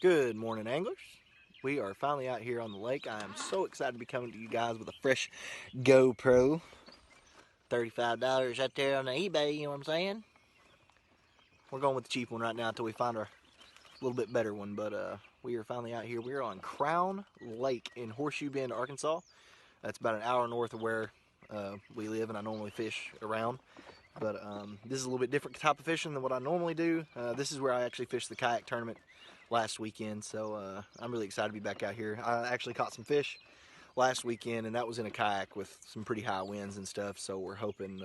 Good morning, anglers. We are finally out here on the lake. I am so excited to be coming to you guys with a fresh GoPro. $35 out there on the eBay, you know what I'm saying? We're going with the cheap one right now until we find a little bit better one, but we are finally out here. We're on Crown Lake in Horseshoe Bend, Arkansas. That's about an hour north of where we live and I normally fish around. But this is a little bit different type of fishing than what I normally do. This is where I actually fished the kayak tournament last weekend, so I'm really excited to be back out here. I actually caught some fish last weekend, and that was in a kayak with some pretty high winds and stuff, so we're hoping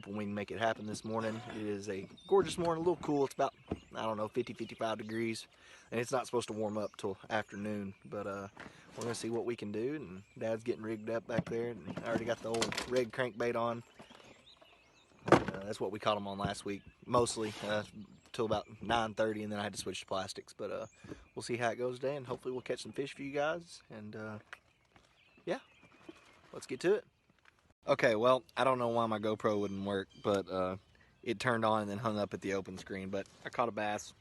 we can make it happen this morning. It is a gorgeous morning, a little cool. It's about, I don't know, 50-55 degrees, and it's not supposed to warm up till afternoon, but we're gonna see what we can do. And Dad's getting rigged up back there, and I already got the old rig crankbait on. That's what we caught them on last week, mostly till about 9:30, and then I had to switch to plastics. But we'll see how it goes today, and hopefully we'll catch some fish for you guys. And yeah, let's get to it. Okay, well, I don't know why my GoPro wouldn't work, but it turned on and then hung up at the open screen. But I caught a bass,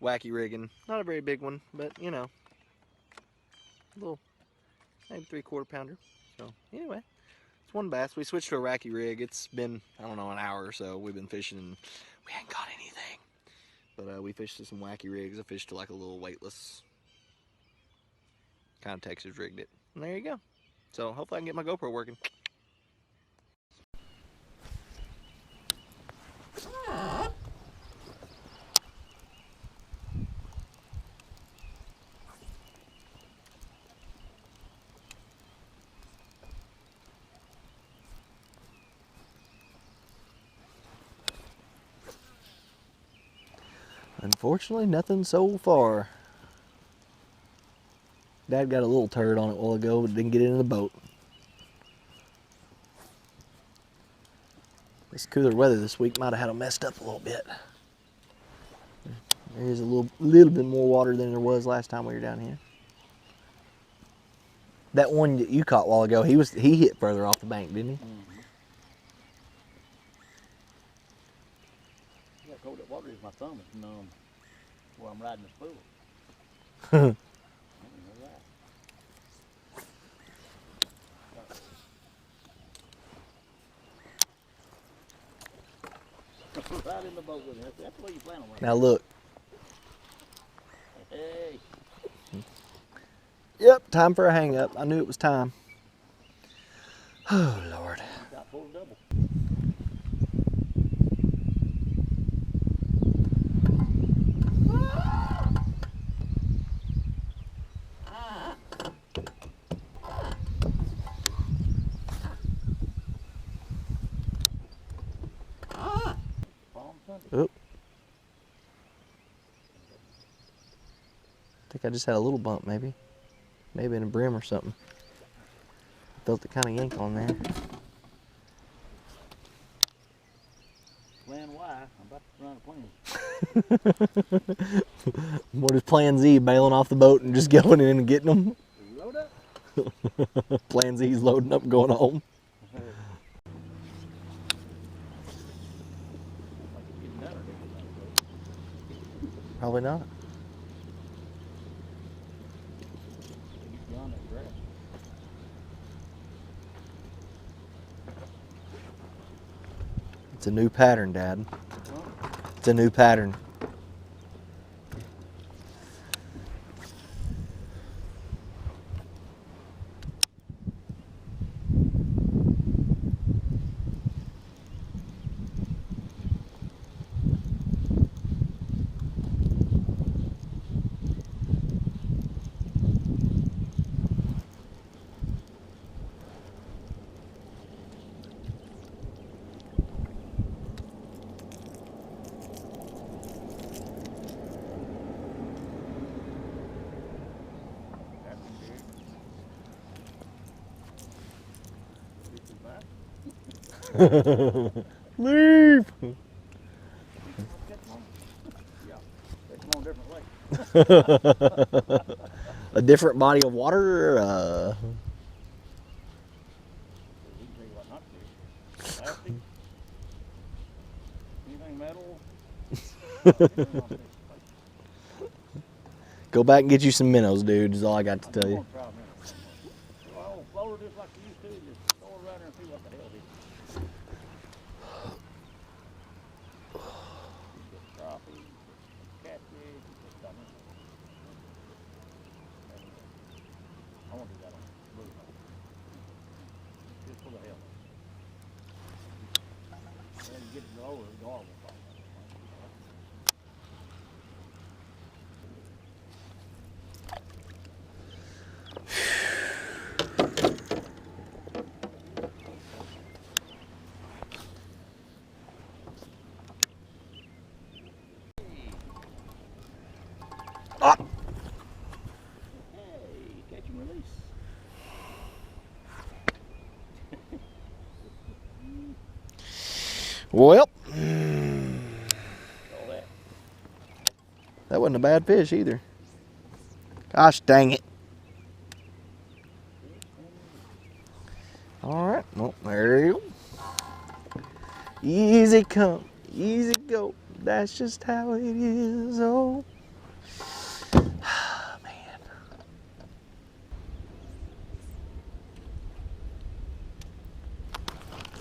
wacky rigging, not a very big one, but you know, a little, maybe 3/4 pounder. So anyway. It's one bass. We switched to a Racky rig. It's been, I don't know, an hour or so. We've been fishing and we ain't caught anything. But we fished to some wacky rigs. I fished to like a little weightless, kind of Texas rigged it. And there you go. So hopefully I can get my GoPro working. Unfortunately, nothing so far. Dad got a little turd on it a while ago, but didn't get it in the boat. This cooler weather this week might have had them messed up a little bit. There is a little bit more water than there was last time we were down here. That one that you caught a while ago, he hit further off the bank, didn't he? Mm-hmm. Yeah, cold that water is my thumb is numb while I'm riding the spool. I didn't know that. Right in the boat with him. That's the way you plan on it. Now look. Hey. Yep, time for a hang up. I knew it was time. Oh, Lord. You got full double. Oop. I think I just had a little bump, maybe. Maybe in a brim or something. Felt it kind of yank on there. Plan Y. I'm about to run a plane. What is Plan Z? Bailing off the boat and just going in and getting them? Load up. Plan Z's loading up and going home. Probably not. It's a new pattern, Dad. It's a new pattern. Leave! A different body of water? Anything metal? Go back and get you some minnows, dude, is all I got to tell I'm you. gonna try minnows. Well, float her just like you used to. Just throw her around there and see what the hell it is. You get crappie, you get catfish, you get something. I want to do that on blue hole. Just for the hell of it. Well, you get it lower, the gar will fall. Ah! Hey, catch and release. Well, All that. that wasn't a bad fish either. Gosh dang it. All right, well, there you go. Easy come, easy go. That's just how it is. Oh, man.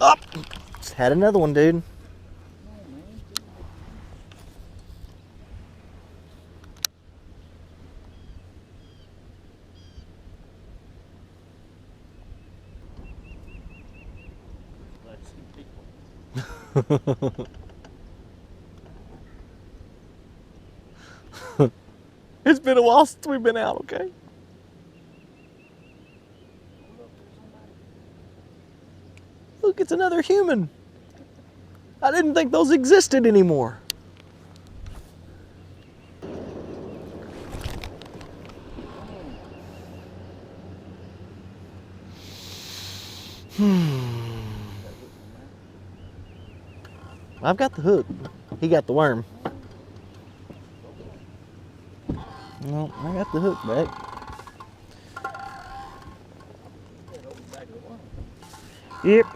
Up. Just had another one, dude. Let's see people. It's been a while since we've been out, okay? Look, it's another human. I didn't think those existed anymore. I've got the hook. He got the worm. No, I got the hook back. Yep.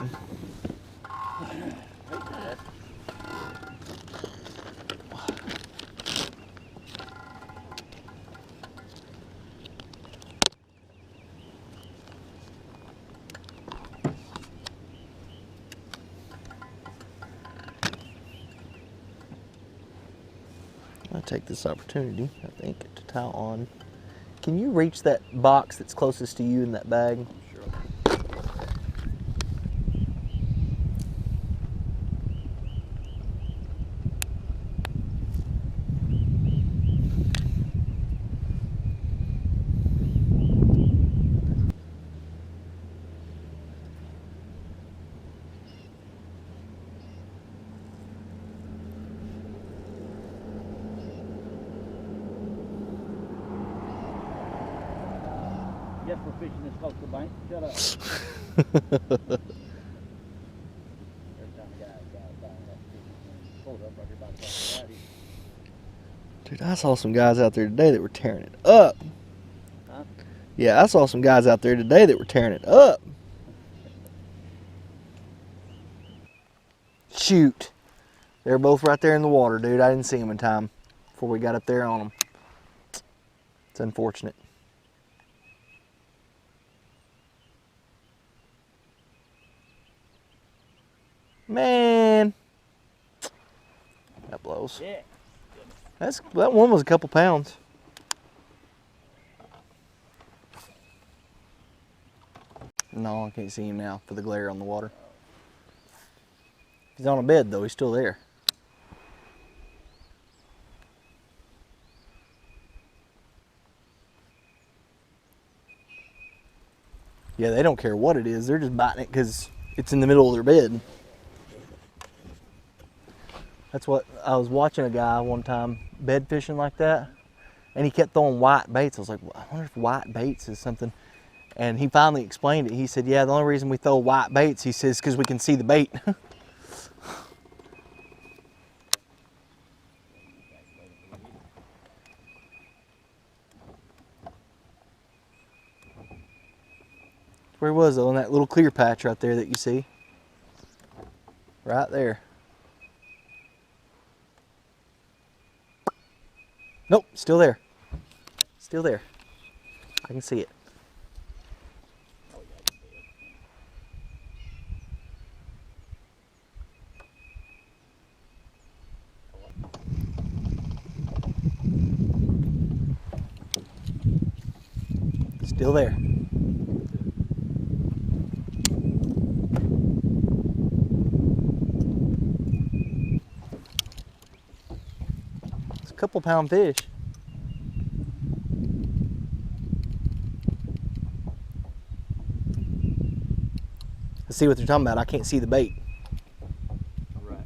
I'll take this opportunity, I think, to tie on. Can you reach that box that's closest to you in that bag? Sure. Yes, we're fishing this close to the bank. Shut up. Every time the guy pulled up right here by the bank. Dude, I saw some guys out there today that were tearing it up. Huh? Yeah, I saw some guys out there today that were tearing it up. Shoot. They were both right there in the water, dude. I didn't see them in time before we got up there on them. It's unfortunate. Man. That blows. Yeah. That one was a couple pounds. No, I can't see him now for the glare on the water. He's on a bed though, he's still there. Yeah, they don't care what it is, they're just biting it because it's in the middle of their bed. That's what, I was watching a guy one time bed fishing like that, and he kept throwing white baits. I was like, I wonder if white baits is something. And he finally explained it. He said, yeah, the only reason we throw white baits, he says, because we can see the bait. Where was it? On that little clear patch right there that you see. Right there. Nope, still there. Still there. I can see it. Oh, yeah, Still there. It's a couple pound fish. I see what they're talking about. I can't see the bait. all right.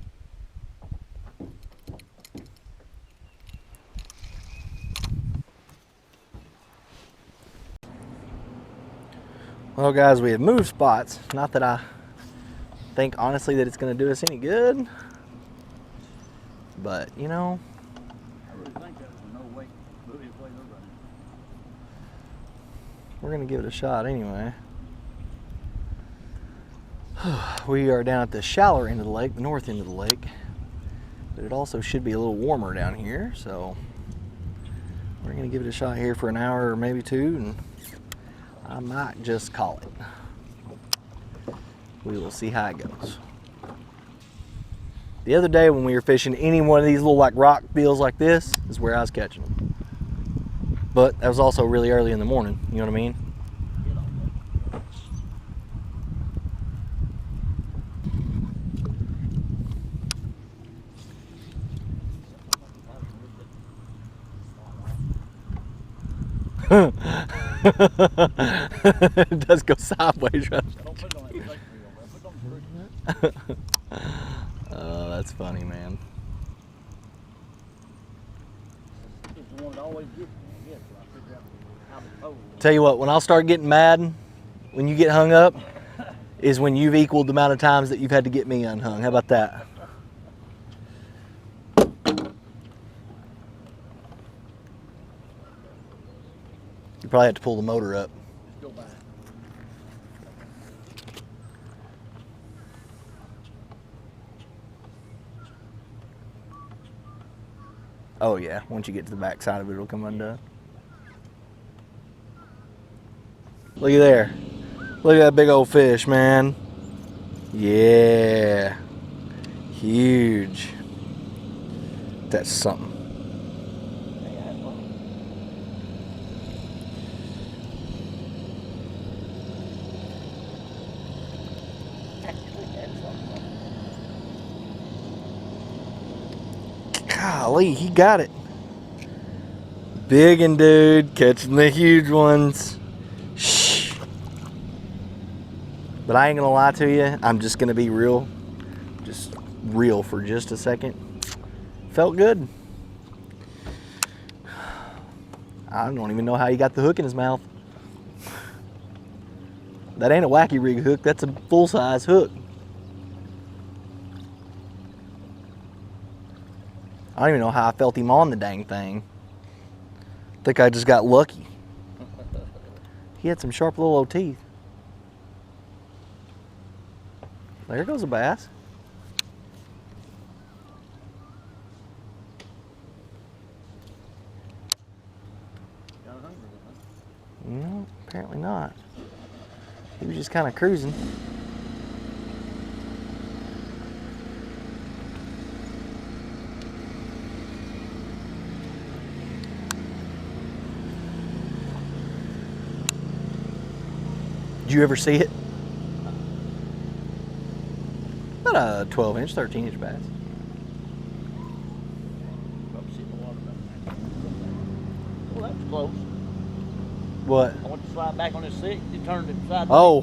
Well, guys, we have moved spots. Not that I think honestly that it's going to do us any good, but you know, I really think that was a no-wake buoy the way they're running. we're going to give it a shot anyway. We are down at the shallower end of the lake, the north end of the lake, but it also should be a little warmer down here, so we're going to give it a shot here for an hour or maybe two, and I might just call it. We will see how it goes. The other day when we were fishing any one of these little like rock deals like this is where I was catching them. But that was also really early in the morning, you know what I mean? Get on that. It does go sideways, right? Don't put it on that plate reel, man. Put it on the creek. Oh, that's funny, man. It's the one that always gets me, I guess, when I figure out how to pole. Tell you what, when I'll start getting mad, when you get hung up, is when you've equaled the amount of times that you've had to get me unhung. How about that? You probably have to pull the motor up. Just go by. Oh yeah, once you get to the back side of it, it'll come undone. Look at there. Look at that big old fish, man. Yeah. Huge. That's something. Hey, I had fun. Actually, that's something. Golly, he got it. Big and dude, catching the huge ones. Shh. But I ain't gonna lie to you. I'm just gonna be real. Just real for just a second. Felt good. I don't even know how he got the hook in his mouth. That ain't a wacky rig hook. That's a full-size hook. I don't even know how I felt him on the dang thing. I think I just got lucky. He had some sharp little old teeth. There goes a bass. Got hungry, huh? No, apparently not. He was just kind of cruising. Did you ever see it? About a 12-inch, 13-inch bass. Probably sit in the water down there. Well, that was close. What? I went to slide back on this stick. It turned it sideways. Oh,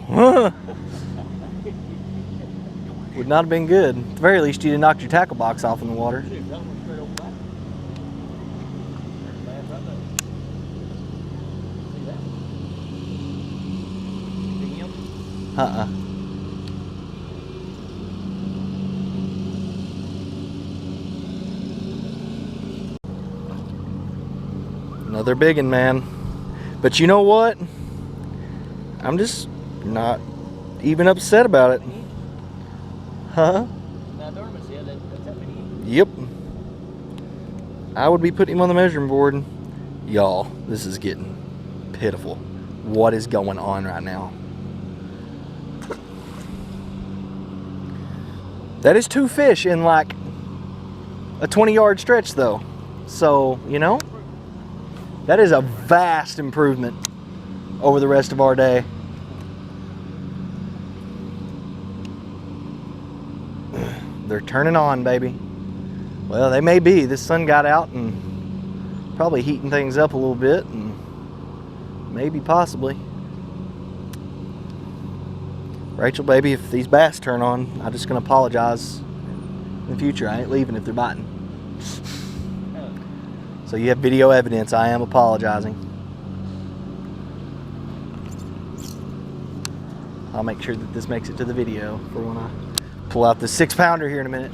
would not have been good. At the very least, you'd have knocked your tackle box off in the water. Shoot, that one straight over back. There's a bass right there. See that? See him? Uh-uh. Another big one, man. But you know what? I'm just not even upset about it. Huh? Now, Dermot said that's how many. Yep. I would be putting him on the measuring board. Y'all, this is getting pitiful. What is going on right now? That is 2 fish in like a 20-yard stretch though. So, you know, that is a vast improvement over the rest of our day. They're turning on, baby. Well, they may be. This sun got out and probably heating things up a little bit, and maybe possibly. Rachel, baby, if these bass turn on, I'm just gonna apologize in the future. I ain't leaving if they're biting. So you have video evidence. I am apologizing. I'll make sure that this makes it to the video for when I pull out the 6-pounder here in a minute.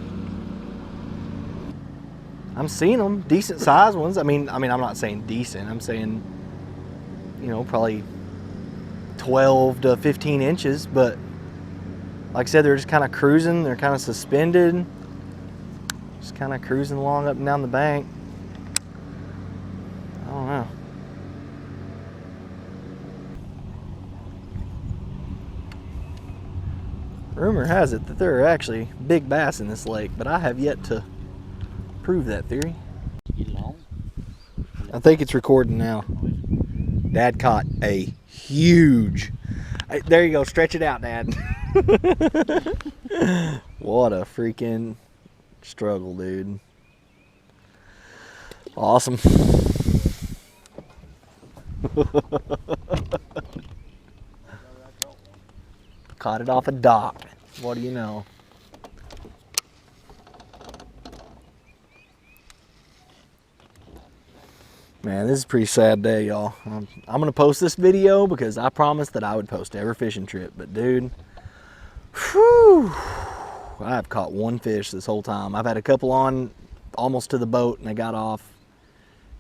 I'm seeing them, decent sized ones. I mean, I'm not saying decent. I'm saying, you know, probably 12 to 15 inches. But like I said, they're just kind of cruising. They're kind of suspended. Just kind of cruising along up and down the bank. I don't know. Rumor has it that there are actually big bass in this lake, but I have yet to prove that theory. I think it's recording now. Dad caught a huge... There you go, stretch it out, Dad. What a freaking struggle, dude. Awesome. Caught it off a dock. What do you know? Man, this is a pretty sad day, y'all. I'm gonna post this video because I promised that I would post every fishing trip. But dude, whew, I've caught 1 fish this whole time. I've had a couple on almost to the boat and they got off.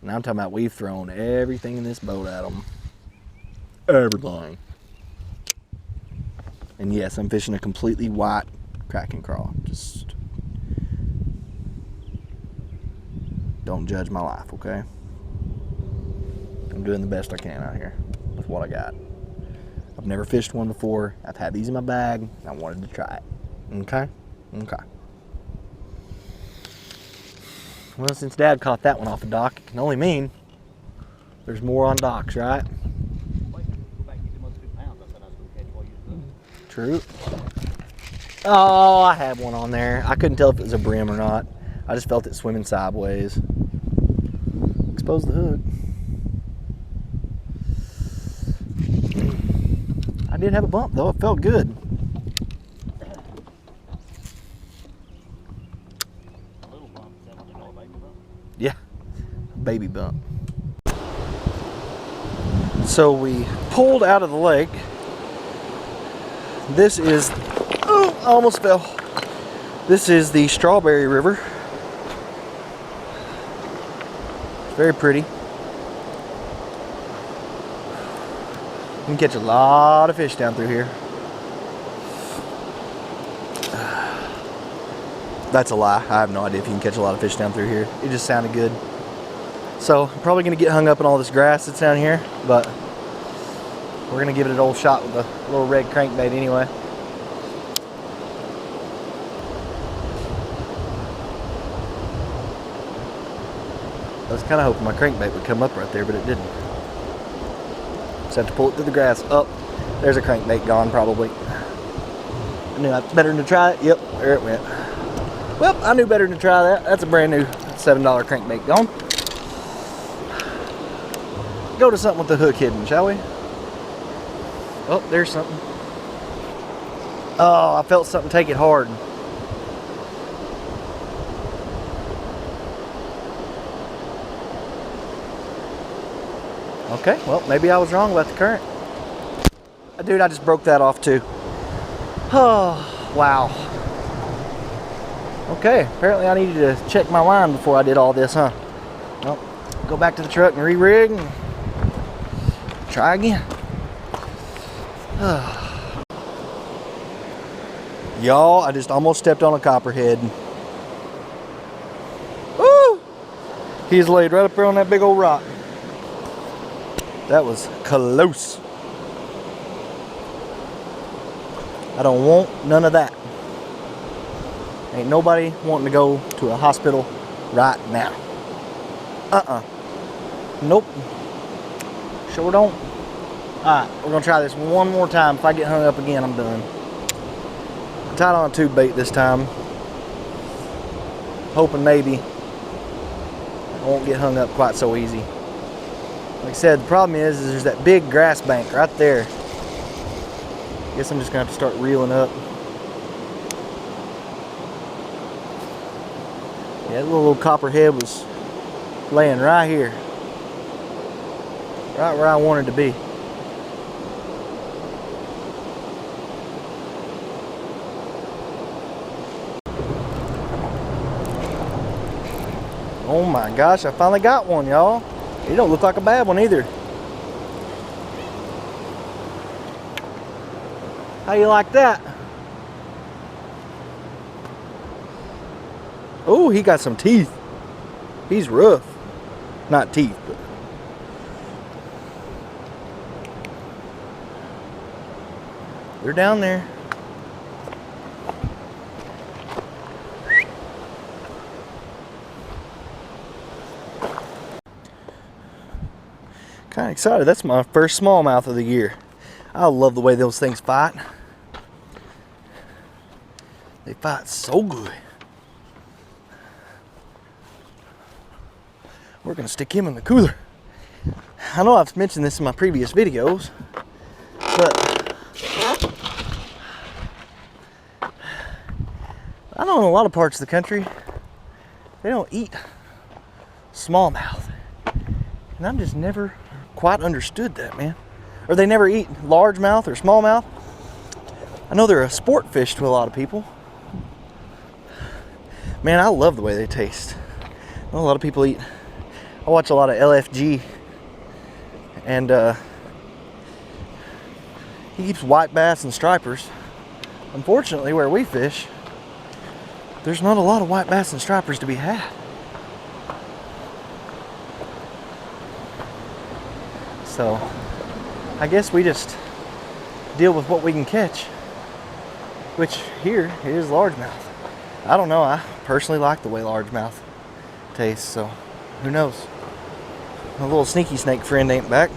And I'm talking about we've thrown everything in this boat at them. Everything. And yes, I'm fishing a completely white Kraken crawl. Just don't judge my life, okay? I'm doing the best I can out here with what I got. I've never fished one before. I've had these in my bag, and I wanted to try it. Okay? Okay. Well, since Dad caught that one off a dock, it can only mean there's more on docks, right? True. Oh, I had one on there. I couldn't tell if it was a brim or not. I just felt it swimming sideways. Expose the hook. I did have a bump though. It felt good. A little bump. Is that what they call a baby bump? Yeah, baby bump. So we pulled out of the lake. This is, oh, I almost fell. This is the Strawberry River. It's very pretty. You can catch a lot of fish down through here. That's a lie. I have no idea if you can catch a lot of fish down through here. It just sounded good. So I'm probably gonna get hung up in all this grass that's down here, but we're gonna give it an old shot with a little red crankbait anyway. I was kind of hoping my crankbait would come up right there, but it didn't. Just have to pull it through the grass. Oh, there's a crankbait gone probably. I knew better than to try it. Yep, there it went. Well, I knew better than to try that. That's a brand new $7 crankbait gone. Go to something with the hook hidden, shall we? Oh, there's something. Oh, I felt something take it hard. Okay, well, maybe I was wrong about the current. Dude, I just broke that off too. Oh, wow. Okay, apparently I needed to check my line before I did all this, huh? Well, go back to the truck and re-rig and try again. Y'all, I just almost stepped on a copperhead. Woo! He's laid right up there on that big old rock. That was close. I don't want none of that. Ain't nobody wanting to go to a hospital right now. Nope. Sure don't. Alright, we're going to try this one more time. If I get hung up again, I'm done. I tied on a tube bait this time. Hoping maybe I won't get hung up quite so easy. Like I said, the problem is there's that big grass bank right there. Guess I'm just going to have to start reeling up. Yeah, that little copperhead was laying right here. Right where I wanted to be. Oh my gosh, I finally got one, y'all. He don't look like a bad one either. How you like that? Oh, he got some teeth. He's rough. Not teeth, but they're down there. Kind of excited. That's my first smallmouth of the year. I love the way those things fight. They fight so good. We're gonna stick him in the cooler. I know I've mentioned this in my previous videos, but I know in a lot of parts of the country they don't eat smallmouth, and I've just never quite understood that, man. Or they never eat largemouth or smallmouth. I know they're a sport fish to a lot of people. Man, I love the way they taste. I know a lot of people eat. I watch a lot of LFG, and he keeps white bass and stripers. Unfortunately, where we fish, there's not a lot of white bass and stripers to be had. So, I guess we just deal with what we can catch, which here is largemouth. I don't know, I personally like the way largemouth tastes, so who knows. My little sneaky snake friend ain't back.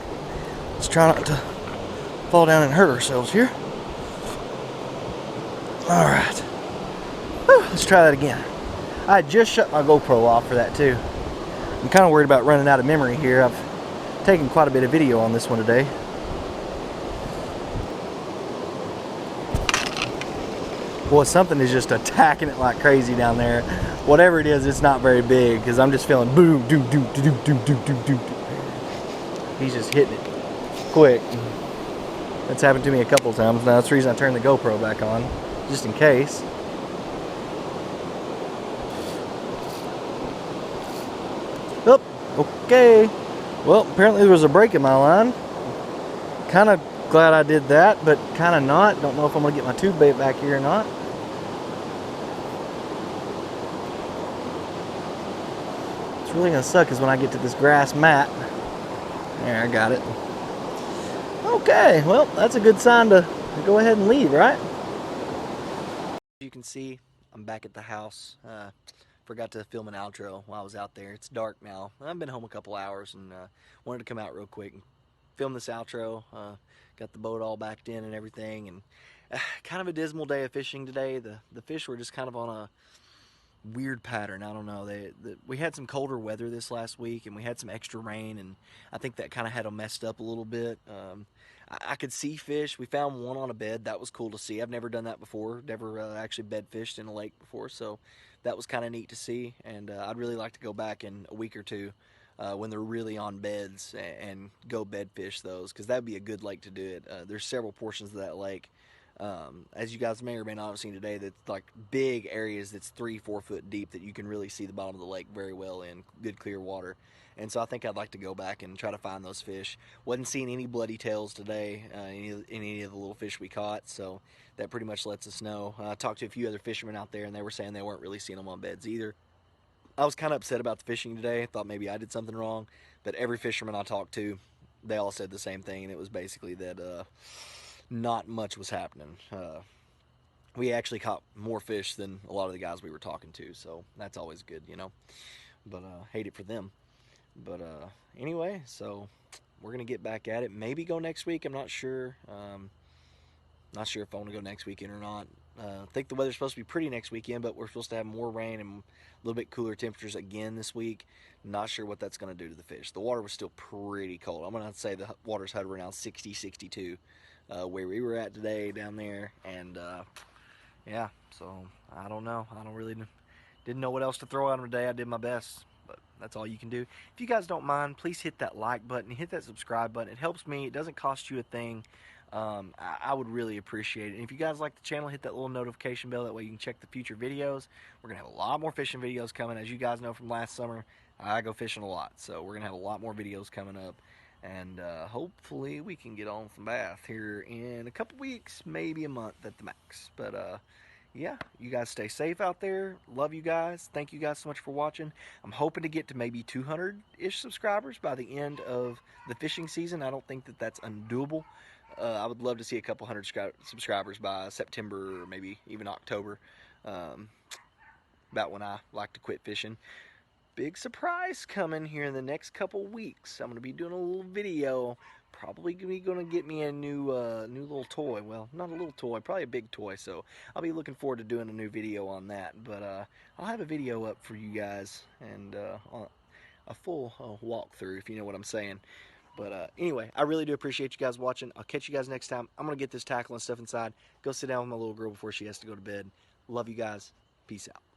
Let's try not to fall down and hurt ourselves here. Alright. Let's try that again. I just shut my GoPro off for that too. I'm kind of worried about running out of memory here. I've taken quite a bit of video on this one today. Boy, something is just attacking it like crazy down there. Whatever it is, it's not very big because I'm just feeling boom, doom, doom, doom, doom, doom, doom, doom. He's just hitting it quick. That's happened to me a couple times. Now that's the reason I turned the GoPro back on, just in case. Oh, okay. Well, apparently there was a break in my line. Kind of glad I did that, but kind of not. Don't know if I'm going to get my tube bait back here or not. What's really going to suck is when I get to this grass mat. There, I got it. Okay, well, that's a good sign to go ahead and leave, right? You can see, I'm back at the house. Forgot to film an outro while I was out there. It's dark now. I've been home a couple hours and wanted to come out real quick and film this outro. Got the boat all backed in and everything, and kind of a dismal day of fishing today. The fish were just kind of on a weird pattern. I don't know. We had some colder weather this last week, and we had some extra rain, and I think that kind of had them messed up a little bit. I could see fish. We found one on a bed. That was cool to see. I've never done that before. Never actually bed fished in a lake before, so that was kind of neat to see. And I'd really like to go back in a week or two when they're really on beds and go bed fish those, because that'd be a good lake to do it. There's several portions of that lake, as you guys may or may not have seen today, that's like big areas that's 3-4 foot deep that you can really see the bottom of the lake very well in good clear water. And so I think I'd like to go back and try to find those fish. Wasn't seeing any bloody tails today, any of the little fish we caught, so that pretty much lets us know. I talked to a few other fishermen out there, and they were saying they weren't really seeing them on beds either. I was kind of upset about the fishing today. I thought maybe I did something wrong, but every fisherman I talked to they all said the same thing, and it was basically that not much was happening. We actually caught more fish than a lot of the guys we were talking to, so that's always good, you know. But hate it for them. But anyway, so we're gonna get back at it. Maybe go next week. I'm not sure. Not sure if I want to go next weekend or not. I think the weather's supposed to be pretty next weekend, but we're supposed to have more rain and a little bit cooler temperatures again this week. Not sure what that's going to do to the fish. The water was still pretty cold. I'm going to say the water's hovering around 60, 62 where we were at today down there. And yeah, so I don't know. I don't really didn't know what else to throw out on today. I did my best, but that's all you can do. If you guys don't mind, please hit that like button, hit that subscribe button. It helps me. It doesn't cost you a thing. I would really appreciate it. And if you guys like the channel, hit that little notification bell. That way you can check the future videos. We're going to have a lot more fishing videos coming. As you guys know from last summer, I go fishing a lot. So we're going to have a lot more videos coming up. And hopefully we can get on some bass here in a couple weeks, maybe a month at the max. But yeah, you guys stay safe out there. Love you guys. Thank you guys so much for watching. I'm hoping to get to maybe 200-ish subscribers by the end of the fishing season. I don't think that that's undoable. I would love to see a couple hundred subscribers by September or maybe even October. About when I like to quit fishing. Big surprise coming here in the next couple weeks. I'm going to be doing a little video. Probably going to get me a new little toy. Well, not a little toy, probably a big toy. So I'll be looking forward to doing a new video on that. But I'll have a video up for you guys and a full walkthrough, if you know what I'm saying. But anyway, I really do appreciate you guys watching. I'll catch you guys next time. I'm going to get this tackle and stuff inside. Go sit down with my little girl before she has to go to bed. Love you guys. Peace out.